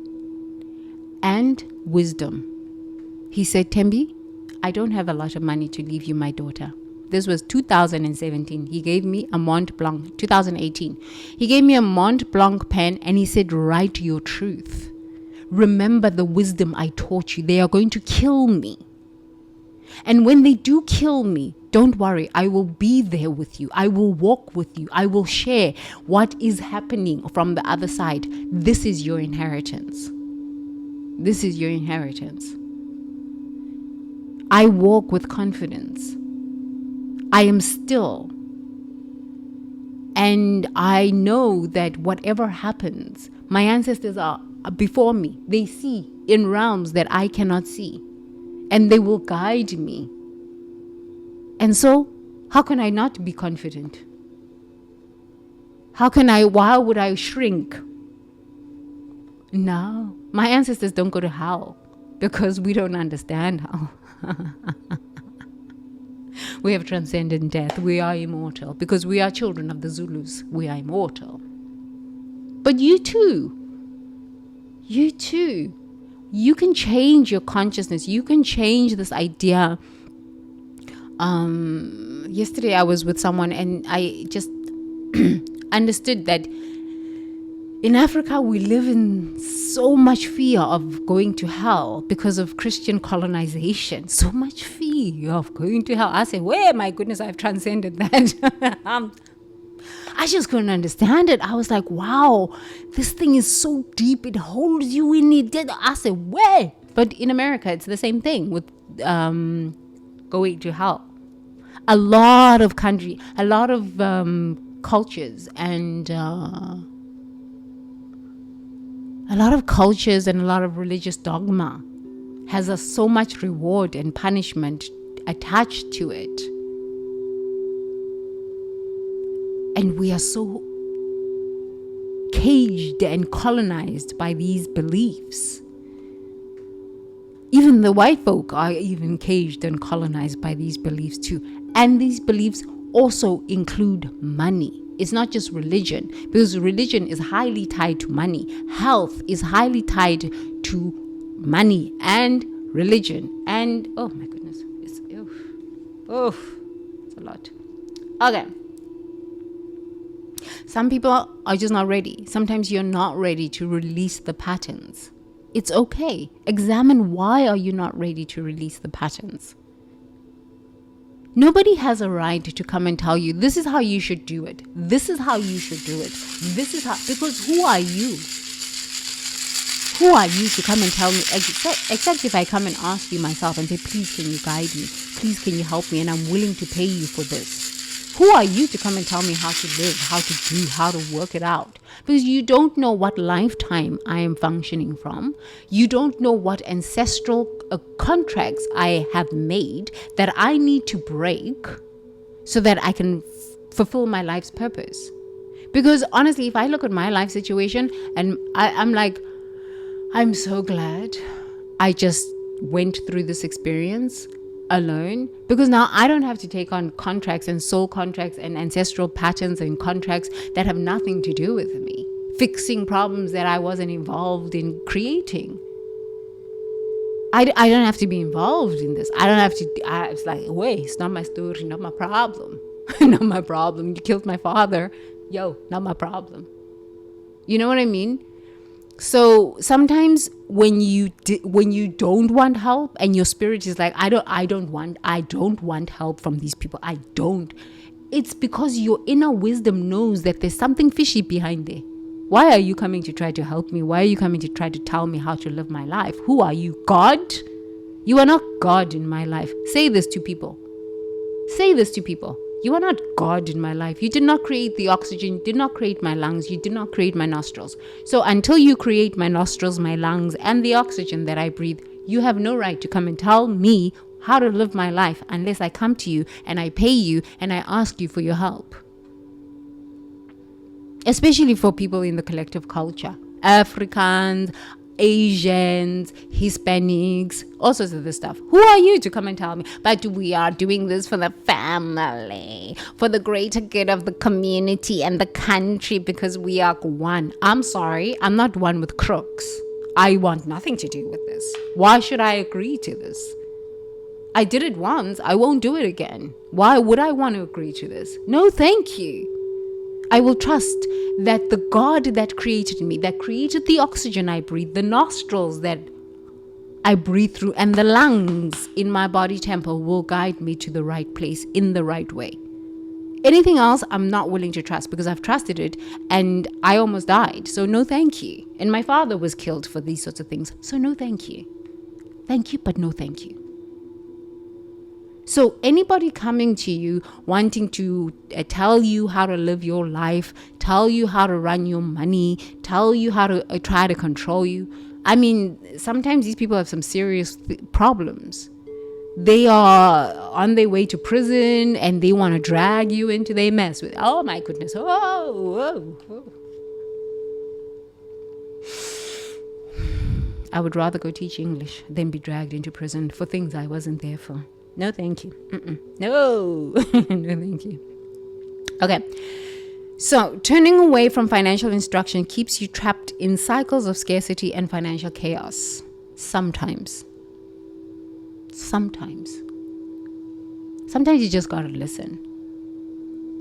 and wisdom. He said, Tembi, I don't have a lot of money to leave you, my daughter. This was 2017. He gave me a Mont Blanc, 2018. He gave me a Mont Blanc pen and he said, write your truth. Remember the wisdom I taught you. They are going to kill me. And when they do kill me, don't worry, I will be there with you. I will walk with you. I will share what is happening from the other side. This is your inheritance. This is your inheritance. I walk with confidence. I am still. And I know that whatever happens, my ancestors are before me. They see in realms that I cannot see. And they will guide me. And so, how can I not be confident? Why would I shrink? No, my ancestors don't go to hell because we don't understand hell. We have transcended death. We are immortal because we are children of the Zulus. We are immortal. But you too. You can change your consciousness. You can change this idea. Yesterday I was with someone and I just understood that in Africa we live in so much fear of going to hell because of Christian colonization. So much fear of going to hell. I said, well, my goodness, I've transcended that. I just couldn't understand it. I was like, wow, this thing is so deep. It holds you in it. I said, where? But in America, it's the same thing with going to hell. A lot of cultures and a lot of religious dogma has so much reward and punishment attached to it. And we are so caged and colonized by these beliefs. Even the white folk are even caged and colonized by these beliefs too. And these beliefs also include money. It's not just religion, because religion is highly tied to money. Health is highly tied to money and religion. And, oh my goodness, it's a lot. Okay. Some people are just not ready. Sometimes you're not ready to release the patterns. It's okay. Examine why are you not ready to release the patterns. Nobody has a right to come and tell you, this is how you should do it. This is how you should do it. This is how, because who are you? Who are you to come and tell me, except if I come and ask you myself and say, please can you guide me? Please can you help me? And I'm willing to pay you for this. Who are you to come and tell me how to live, how to do, how to work it out? Because you don't know what lifetime I am functioning from. You don't know what ancestral contracts I have made that I need to break so that I can fulfill my life's purpose. Because honestly, if I look at my life situation and I'm like, I'm so glad I just went through this experience alone, because now I don't have to take on contracts and soul contracts and ancestral patterns and contracts that have nothing to do with me, fixing problems that I wasn't involved in creating. I don't have to be involved in this. I don't have to. It's like, wait, it's not my story, not my problem. Not my problem. You killed my father. Yo, not my problem. You know what I mean? So sometimes when you don't want help and your spirit is like, I don't want help from these people. I don't. It's because your inner wisdom knows that there's something fishy behind there. Why are you coming to try to help me? Why are you coming to try to tell me how to live my life? Who are you? God? You are not God in my life. Say this to people. Say this to people. You are not God in my life. You did not create the oxygen. You did not create my lungs. You did not create my nostrils. So until you create my nostrils, my lungs, and the oxygen that I breathe, you have no right to come and tell me how to live my life unless I come to you and I pay you and I ask you for your help. Especially for people in the collective culture. Africans, Asians, Hispanics, all sorts of this stuff. Who are you to come and tell me? But we are doing this for the family, for the greater good of the community and the country, because we are one. I'm sorry, I'm not one with crooks. I want nothing to do with this. Why should I agree to this? I did it once. I won't do it again. Why would I want to agree to this? No, thank you. I will trust that the God that created me, that created the oxygen I breathe, the nostrils that I breathe through, and the lungs in my body temple will guide me to the right place in the right way. Anything else, I'm not willing to trust, because I've trusted it and I almost died. So no, thank you. And my father was killed for these sorts of things. So no, thank you. Thank you, but no, thank you. So anybody coming to you wanting to tell you how to live your life, tell you how to run your money, tell you how to try to control you. I mean, sometimes these people have some serious problems. They are on their way to prison and they want to drag you into their mess with, oh my goodness, oh. I would rather go teach English than be dragged into prison for things I wasn't there for. No, thank you. No, no, thank you. Okay. So turning away from financial instruction keeps you trapped in cycles of scarcity and financial chaos. Sometimes you just gotta listen.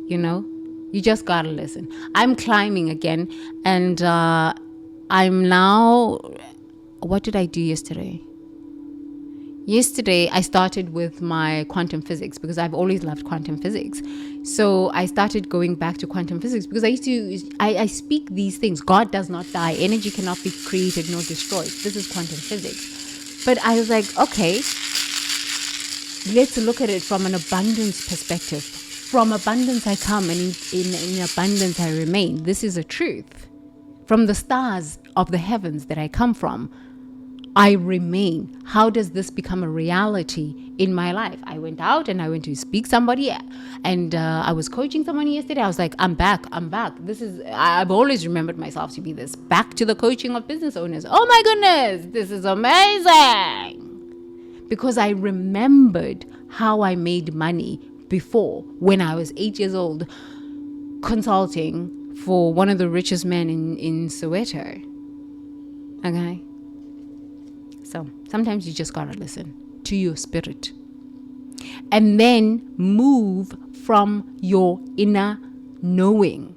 You know, you just gotta listen. I'm climbing again, and I'm now. What did I do yesterday? Yesterday, I started with my quantum physics, because I've always loved quantum physics. So I started going back to quantum physics because I speak these things. God does not die. Energy cannot be created nor destroyed. This is quantum physics. But I was like, okay, let's look at it from an abundance perspective. From abundance I come, and in abundance I remain. This is a truth. From the stars of the heavens that I come from, I remain. How does this become a reality in my life? I went out and I went to speak somebody, and I was coaching someone yesterday. I was like, I'm back. I've always remembered myself to be this. Back to the coaching of business owners. Oh my goodness, this is amazing. Because I remembered how I made money before, when I was 8 years old, consulting for one of the richest men in Soweto. Okay? So sometimes you just gotta listen to your spirit and then move from your inner knowing.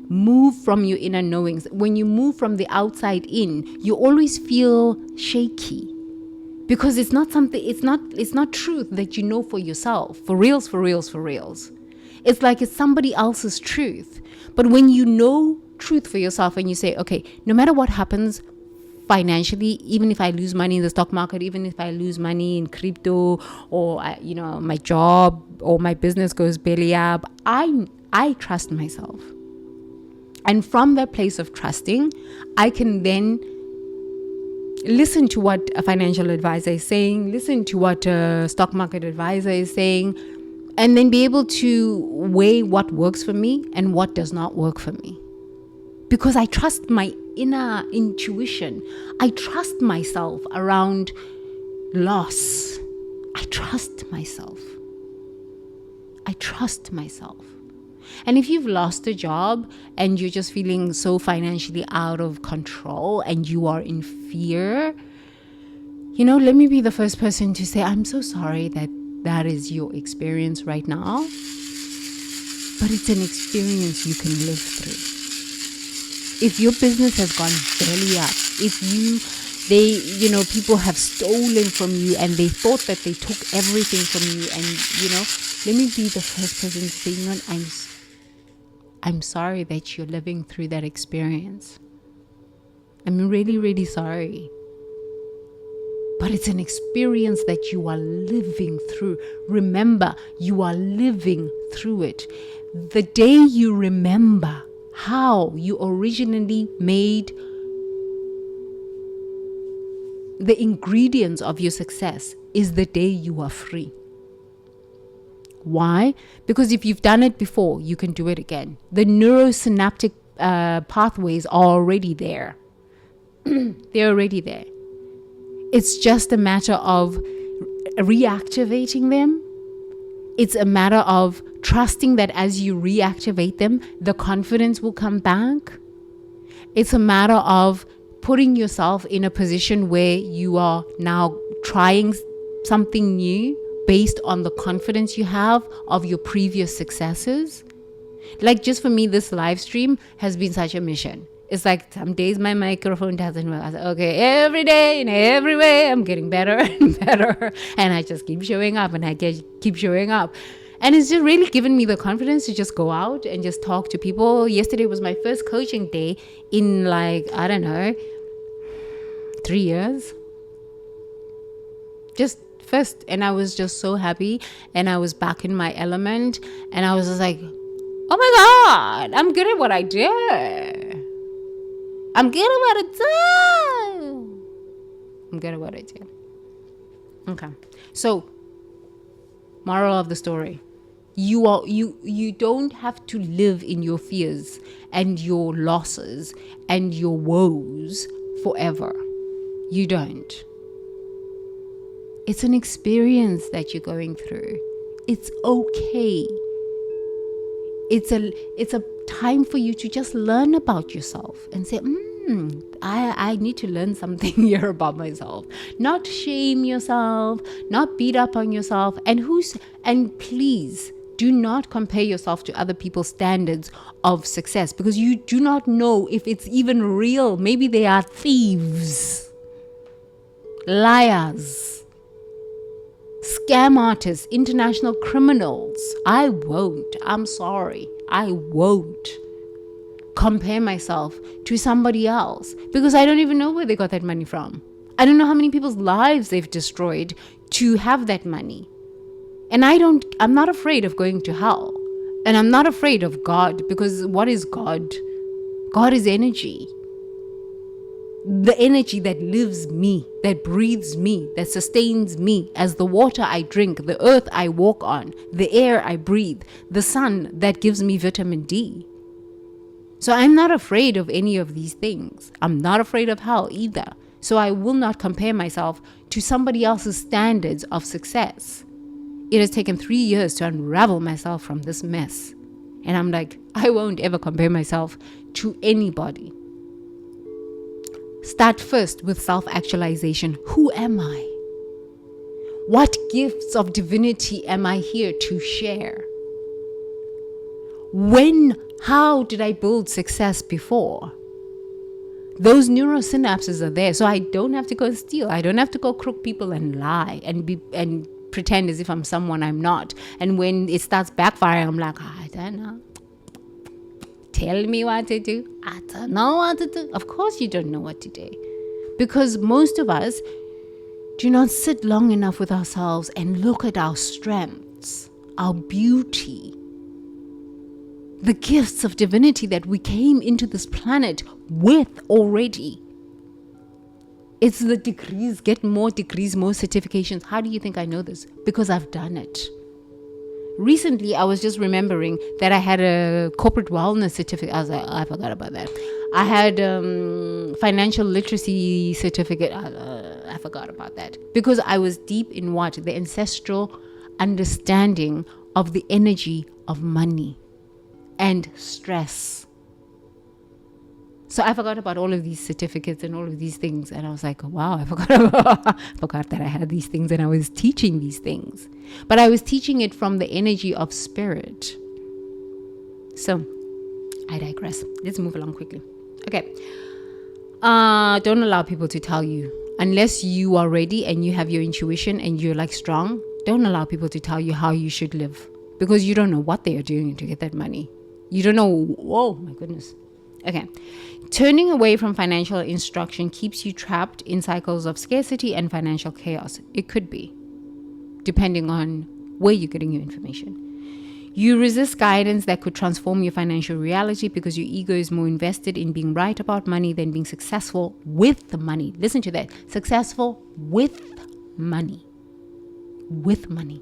Move from your inner knowings. When you move from the outside in, you always feel shaky, because it's not truth that you know for yourself. For reals. It's like it's somebody else's truth. But when you know truth for yourself and you say, okay, no matter what happens financially, even if I lose money in the stock market, even if I lose money in crypto, or my job or my business goes belly up, I trust myself. And from that place of trusting, I can then listen to what a financial advisor is saying, listen to what a stock market advisor is saying, and then be able to weigh what works for me and what does not work for me. Because I trust my inner intuition. I trust myself around loss. I trust myself. And if you've lost a job and you're just feeling so financially out of control and you are in fear, let me be the first person to say, I'm so sorry that is your experience right now. But it's an experience you can live through. If your business has gone belly up, if people have stolen from you and they thought that they took everything from you, and let me be the first person to say, I'm sorry that you're living through that experience. I'm really, really sorry. but it's an experience that you are living through. Remember, you are living through it. The day you remember how you originally made the ingredients of your success is the day you are free. Why? Because if you've done it before, you can do it again. The neurosynaptic pathways are already there. They're already there. It's just a matter of reactivating them. It's a matter of trusting that as you reactivate them, the confidence will come back. It's a matter of putting yourself in a position where you are now trying something new based on the confidence you have of your previous successes. Like, just for me, this live stream has been such a mission. It's like some days my microphone doesn't work. I say, okay, every day in every way, I'm getting better and better. And I just keep showing up and I keep showing up. And it's just really given me the confidence to just go out and just talk to people. Yesterday was my first coaching day in 3 years. Just first. And I was just so happy. And I was back in my element. And I was just like, oh my God, I'm good at what I do. I'm good at what I do. Okay. So, moral of the story. You don't have to live in your fears and your losses and your woes forever. You don't. It's an experience that you're going through. It's okay. It's a time for you to just learn about yourself and say, I need to learn something here about myself. Not shame yourself, not beat up on yourself. And please do not compare yourself to other people's standards of success, because you do not know if it's even real. Maybe they are thieves, liars, scam artists, international criminals. I'm sorry. I won't compare myself to somebody else, because I don't even know where they got that money from. I don't know how many people's lives they've destroyed to have that money. And I'm not afraid of going to hell. And I'm not afraid of God, because what is God? God is energy. The energy that lives me, that breathes me, that sustains me as the water I drink, the earth I walk on, the air I breathe, the sun that gives me vitamin D. So I'm not afraid of any of these things. I'm not afraid of hell either. So I will not compare myself to somebody else's standards of success. It has taken 3 years to unravel myself from this mess. And I'm like, I won't ever compare myself to anybody. Start first with self-actualization. Who am I? What gifts of divinity am I here to share? How did I build success before? Those neurosynapses are there. So I don't have to go steal. I don't have to go crook people and lie and pretend as if I'm someone I'm not. And when it starts backfiring, I'm like, I don't know. Tell me what to do. I don't know what to do. Of course you don't know what to do. Because most of us do not sit long enough with ourselves and look at our strengths, our beauty, the gifts of divinity that we came into this planet with already. It's the degrees, get more degrees, more certifications. How do you think I know this? Because I've done it. Recently, I was just remembering that I had a corporate wellness certificate. I was like, I forgot about that. I had financial literacy certificate. I forgot about that. Because I was deep in what? The ancestral understanding of the energy of money and stress. So I forgot about all of these certificates and all of these things. And I was like, wow, I forgot that I had these things and I was teaching these things. But I was teaching it from the energy of spirit. So I digress. Let's move along quickly. Okay. Don't allow people to tell you. Unless you are ready and you have your intuition and you're like strong, don't allow people to tell you how you should live. Because you don't know what they are doing to get that money. You don't know. Whoa, my goodness. Okay. Turning away from financial instruction keeps you trapped in cycles of scarcity and financial chaos. It could be, depending on where you're getting your information. You resist guidance that could transform your financial reality because your ego is more invested in being right about money than being successful with the money. Listen to that. Successful with money. With money.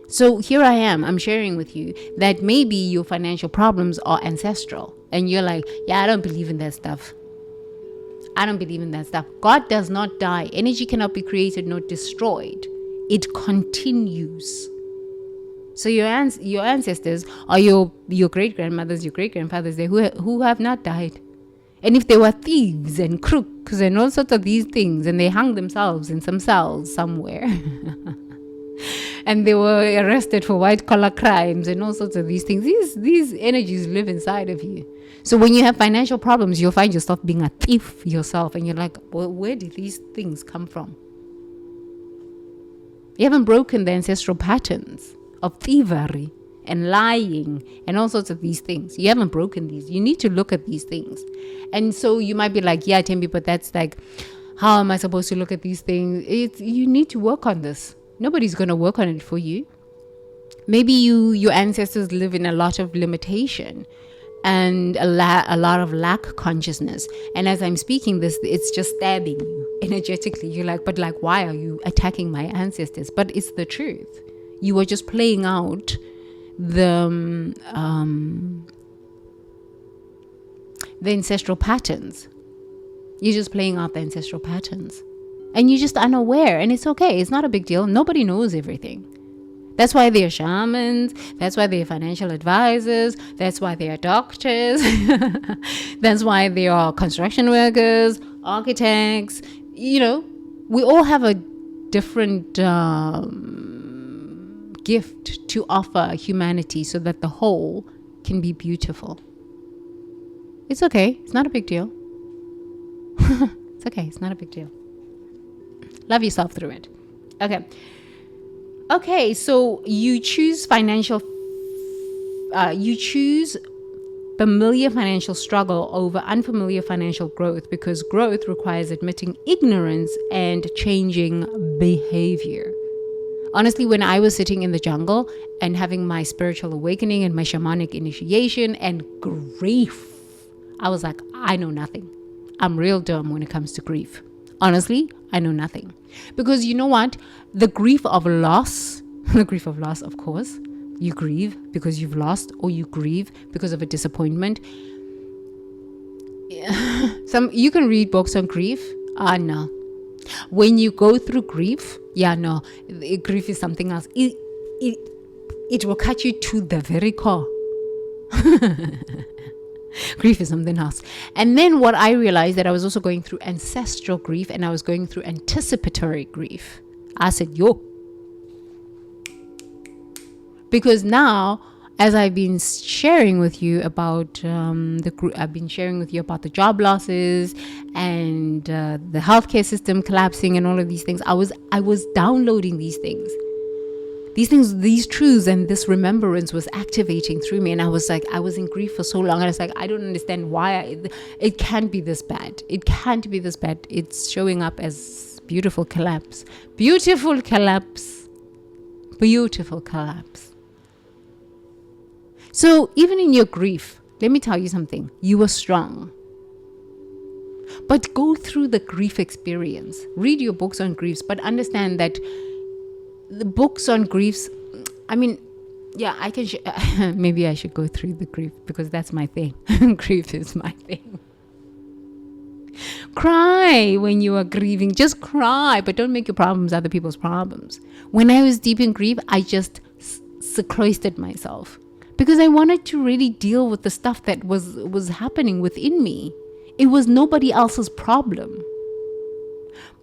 So here I am, I'm sharing with you that maybe your financial problems are ancestral. And you're like, yeah, I don't believe in that stuff. I don't believe in that stuff. God does not die. Energy cannot be created nor destroyed. It continues. So your ancestors are your great-grandmothers, your great-grandfathers who have not died. And if they were thieves and crooks and all sorts of these things, and they hung themselves in some cells somewhere, and they were arrested for white-collar crimes and all sorts of these things, these energies live inside of you. So when you have financial problems, you'll find yourself being a thief yourself, and you're like, well, where did these things come from? You haven't broken the ancestral patterns of thievery and lying and all sorts of these things. You haven't broken these. You need to look at these things. And so you might be like, yeah, Tembi, but that's like, how am I supposed to look at these things? You need to work on this. Nobody's going to work on it for you. Maybe your ancestors live in a lot of limitation and a lot of lack consciousness. And as I'm speaking this, it's just stabbing you energetically. You're like, but like, why are you attacking my ancestors? But it's the truth. You were just playing out the ancestral patterns. You're just playing out the ancestral patterns. And you're just unaware. And it's okay. It's not a big deal. Nobody knows everything. That's why they're shamans. That's why they're financial advisors. That's why they are doctors. That's why they are construction workers, architects. You know, we all have a different gift to offer humanity so that the whole can be beautiful. It's okay. It's not a big deal. It's okay. It's not a big deal. Love yourself through it. Okay, so you choose familiar financial struggle over unfamiliar financial growth because growth requires admitting ignorance and changing behavior. Honestly, when I was sitting in the jungle and having my spiritual awakening and my shamanic initiation and grief, I was like, I know nothing. I'm real dumb when it comes to grief. Honestly, I know nothing. Because you know what? The grief of loss, of course, you grieve because you've lost, or you grieve because of a disappointment. You can read books on grief. No. When you go through grief, no. Grief is something else. It will cut you to the very core. Grief is something else. And then what I realized that I was also going through ancestral grief and I was going through anticipatory grief. I said, yo. Because now, as I've been sharing with you about I've been sharing with you about the job losses and the healthcare system collapsing and all of these things, I was downloading these things. These truths and this remembrance was activating through me. And I was like, I was in grief for so long. And I was like, I don't understand why it can't be this bad. It can't be this bad. It's showing up as beautiful collapse. Beautiful collapse. Beautiful collapse. So even in your grief, let me tell you something. You were strong. But go through the grief experience. Read your books on griefs, but understand that the books on griefs, I mean, yeah, I can, maybe I should go through the grief because that's my thing. Grief is my thing. Cry when you are grieving. Just cry, but don't make your problems other people's problems. When I was deep in grief, I just sequestered myself because I wanted to really deal with the stuff that was happening within me. It was nobody else's problem.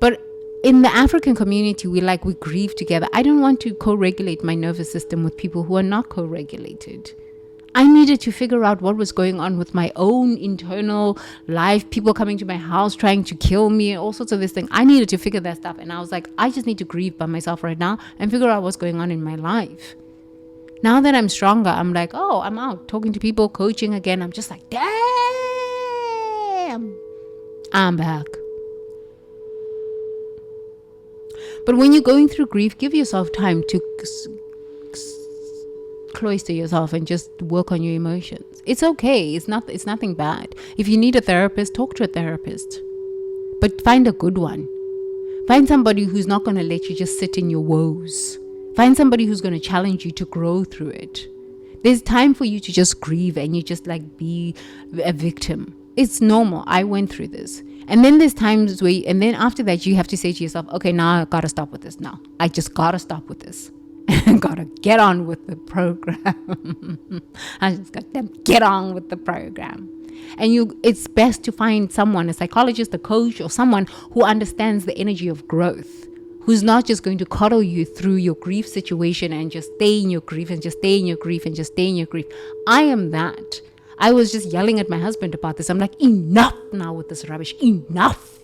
But in the African community, we grieve together. I don't want to co-regulate my nervous system with people who are not co-regulated. I needed to figure out what was going on with my own internal life, people coming to my house trying to kill me, all sorts of this thing. I needed to figure that stuff. And I was like, I just need to grieve by myself right now and figure out what's going on in my life. Now that I'm stronger, I'm like, oh, I'm out talking to people, coaching again. I'm just like, damn, I'm back. But when you're going through grief, give yourself time to cloister yourself and just work on your emotions. It's okay. It's nothing bad. If you need a therapist, talk to a therapist. But find a good one. Find somebody who's not going to let you just sit in your woes. Find somebody who's going to challenge you to grow through it. There's time for you to just grieve and you just like be a victim. It's normal. I went through this. And then there's times where, and then after that, you have to say to yourself, okay, now I got to stop with this now. I just got to stop with this. Got to get on with the program. I just got to get on with the program. And it's best to find someone, a psychologist, a coach, or someone who understands the energy of growth, who's not just going to coddle you through your grief situation and just stay in your grief and just stay in your grief and just stay in your grief. I am that. I was just yelling at my husband about this. I'm like, enough now with this rubbish. Enough.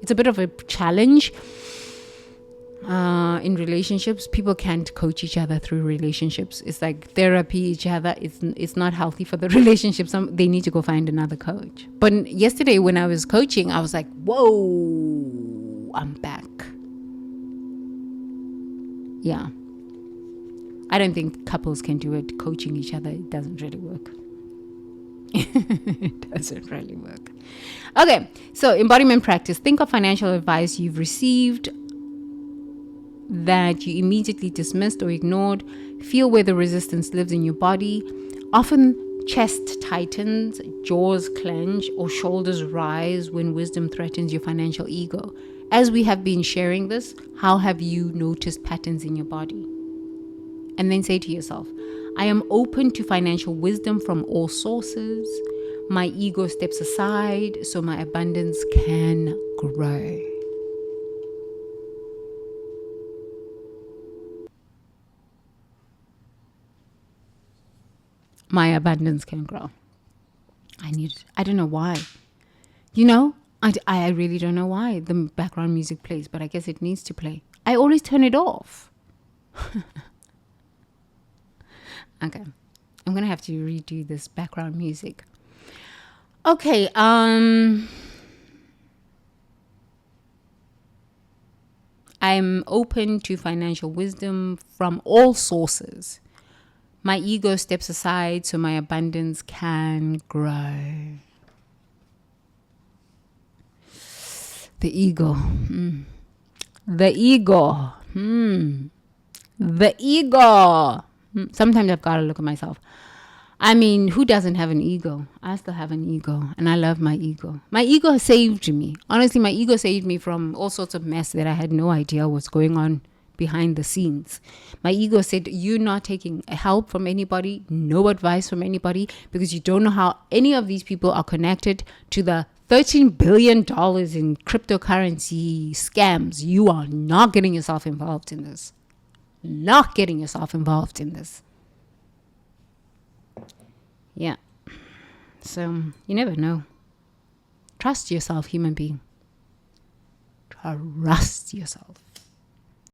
It's a bit of a challenge. In relationships, people can't coach each other through relationships. It's like therapy each other. It's not healthy for the relationship. They need to go find another coach. But yesterday when I was coaching, I was like, whoa, I'm back. Yeah. I don't think couples can do it. Coaching each other, it doesn't really work. It doesn't really work. Okay, so embodiment practice. Think of financial advice you've received that you immediately dismissed or ignored. Feel where the resistance lives in your body. Often chest tightens, jaws clench, or shoulders rise when wisdom threatens your financial ego. As we have been sharing this, how have you noticed patterns in your body? And then say to yourself, I am open to financial wisdom from all sources. My ego steps aside so my abundance can grow. My abundance can grow. I don't know why. I really don't know why the background music plays, but I guess it needs to play. I always turn it off. Okay. I'm going to have to redo this background music. Okay. I'm open to financial wisdom from all sources. My ego steps aside so my abundance can grow. The ego. The ego. The ego. Sometimes I've got to look at myself. I mean, who doesn't have an ego? I still have an ego, and I love my ego. My ego saved me. Honestly, my ego saved me from all sorts of mess that I had no idea was going on behind the scenes. My ego said, you're not taking help from anybody, no advice from anybody, because you don't know how any of these people are connected to the $13 billion in cryptocurrency scams. You are not getting yourself involved in this. Not getting yourself involved in this. Yeah. So you never know. Trust yourself, human being. Trust yourself.